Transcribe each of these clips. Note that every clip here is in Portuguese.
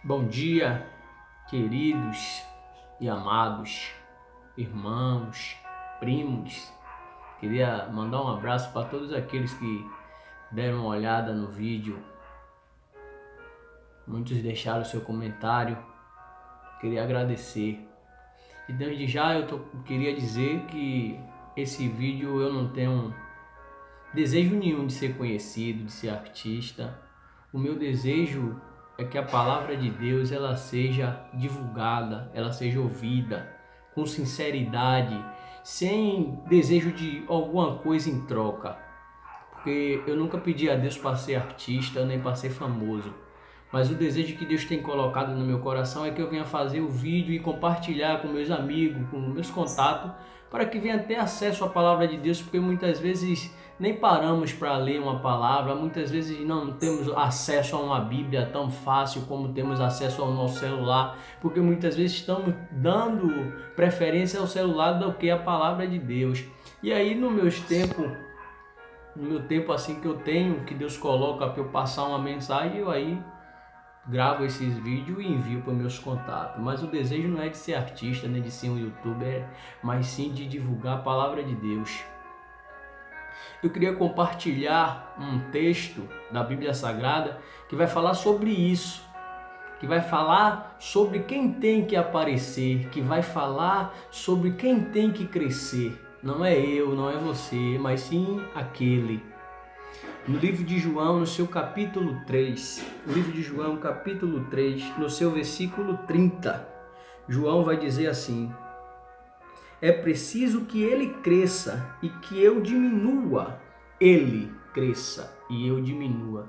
Bom dia, queridos e amados irmãos, primos. Queria mandar um abraço para todos aqueles que deram uma olhada no vídeo. Muitos deixaram seu comentário. Queria agradecer. E desde já queria dizer que esse vídeo eu não tenho desejo nenhum de ser conhecido, de ser artista. O meu desejo é que a palavra de Deus ela seja divulgada, ela seja ouvida com sinceridade, sem desejo de alguma coisa em troca. Porque eu nunca pedi a Deus para ser artista nem para ser famoso. Mas o desejo que Deus tem colocado no meu coração é que eu venha fazer o vídeo e compartilhar com meus amigos, com meus contatos, para que venha ter acesso à palavra de Deus, porque muitas vezes nem paramos para ler uma palavra, muitas vezes não temos acesso a uma Bíblia tão fácil como temos acesso ao nosso celular, porque muitas vezes estamos dando preferência ao celular do que a palavra de Deus. E aí no meu tempo assim que eu tenho, que Deus coloca para eu passar uma mensagem, eu aí gravo esses vídeos e envio para meus contatos. Mas o desejo não é de ser artista, nem de ser um youtuber, mas sim de divulgar a palavra de Deus. Eu queria compartilhar um texto da Bíblia Sagrada que vai falar sobre isso, que vai falar sobre quem tem que aparecer, que vai falar sobre quem tem que crescer. Não é eu, não é você, mas sim aquele. No livro de João, no seu capítulo 3, livro de João, capítulo 3, no seu versículo 30, João vai dizer assim: é preciso que ele cresça e que eu diminua. Ele cresça e eu diminua.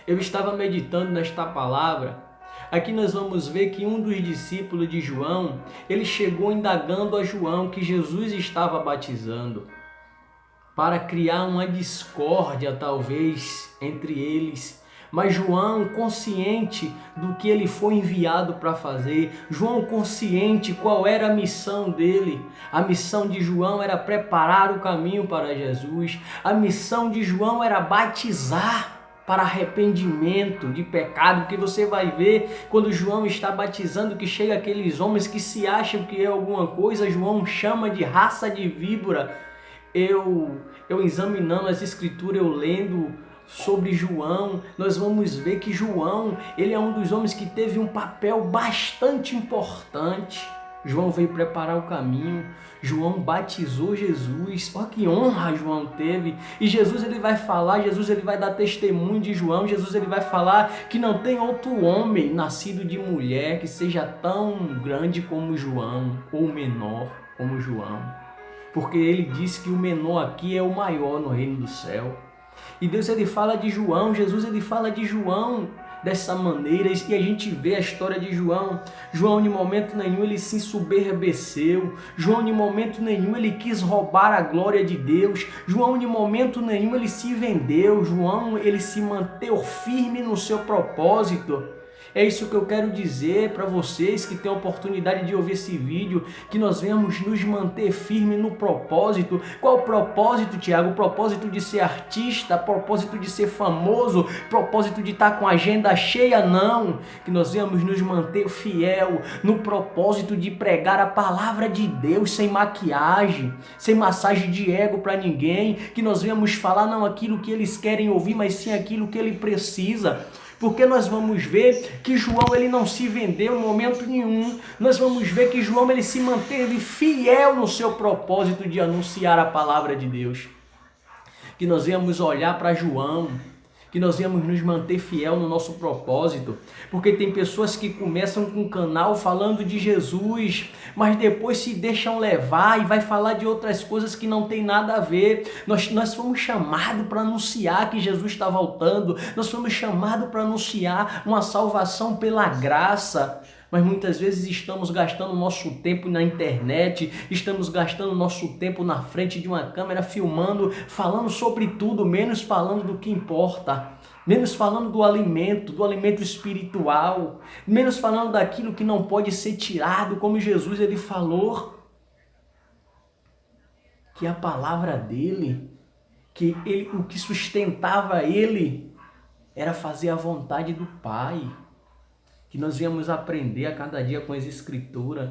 Eu estava meditando nesta palavra. Aqui nós vamos ver que um dos discípulos de João, ele chegou indagando a João que Jesus estava batizando, para criar uma discórdia talvez entre eles. Mas João, consciente do que ele foi enviado para fazer, João consciente qual era a missão dele. A missão de João era preparar o caminho para Jesus. A missão de João era batizar para arrependimento de pecado, que você vai ver quando João está batizando, que chega aqueles homens que se acham que é alguma coisa, João chama de raça de víbora. Eu examinando as escrituras, eu lendo sobre João, nós vamos ver que João, ele é um dos homens que teve um papel bastante importante. João veio preparar o caminho, João batizou Jesus, olha que honra João teve, e Jesus ele vai falar, Jesus ele vai dar testemunho de João, Jesus ele vai falar que não tem outro homem nascido de mulher que seja tão grande como João, ou menor como João. Porque ele disse que o menor aqui é o maior no reino do céu. E Deus ele fala de João, Jesus ele fala de João dessa maneira, e a gente vê a história de João. João em momento nenhum ele se ensoberbeceu, João em momento nenhum ele quis roubar a glória de Deus, João em momento nenhum ele se vendeu, João ele se manteve firme no seu propósito. É isso que eu quero dizer para vocês que têm a oportunidade de ouvir esse vídeo, que nós venhamos nos manter firme no propósito. Qual o propósito, Tiago? O propósito de ser artista, propósito de ser famoso, propósito de estar com a agenda cheia? Não, que nós venhamos nos manter fiel no propósito de pregar a palavra de Deus sem maquiagem, sem massagem de ego para ninguém, que nós venhamos falar não aquilo que eles querem ouvir, mas sim aquilo que ele precisa. Porque nós vamos ver que João ele não se vendeu em momento nenhum. Nós vamos ver que João ele se manteve fiel no seu propósito de anunciar a palavra de Deus. Que nós venhamos olhar para João, que nós venhamos nos manter fiel no nosso propósito, porque tem pessoas que começam com um canal falando de Jesus, mas depois se deixam levar e vai falar de outras coisas que não tem nada a ver. Nós fomos chamados para anunciar que Jesus está voltando, nós fomos chamados para anunciar uma salvação pela graça. Mas muitas vezes estamos gastando nosso tempo na internet, estamos gastando nosso tempo na frente de uma câmera, filmando, falando sobre tudo, menos falando do que importa, menos falando do alimento espiritual, menos falando daquilo que não pode ser tirado, como Jesus ele falou, que a palavra dele, o que sustentava ele, era fazer a vontade do Pai. que nós viemos aprender a cada dia com as Escrituras,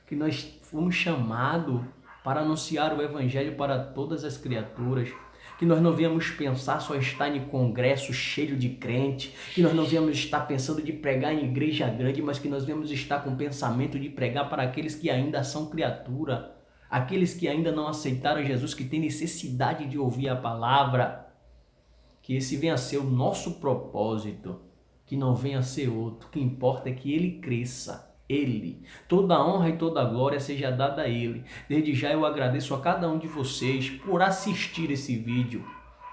que nós fomos chamados para anunciar o Evangelho para todas as criaturas, que nós não viemos pensar só estar em congresso cheio de crente, que nós não viemos estar pensando de pregar em igreja grande, mas que nós viemos estar com o pensamento de pregar para aqueles que ainda são criatura, aqueles que ainda não aceitaram Jesus, que têm necessidade de ouvir a palavra. Que esse venha a ser o nosso propósito, que não venha a ser outro. O que importa é que ele cresça. Ele. Toda a honra e toda a glória seja dada a ele. Desde já eu agradeço a cada um de vocês por assistir esse vídeo.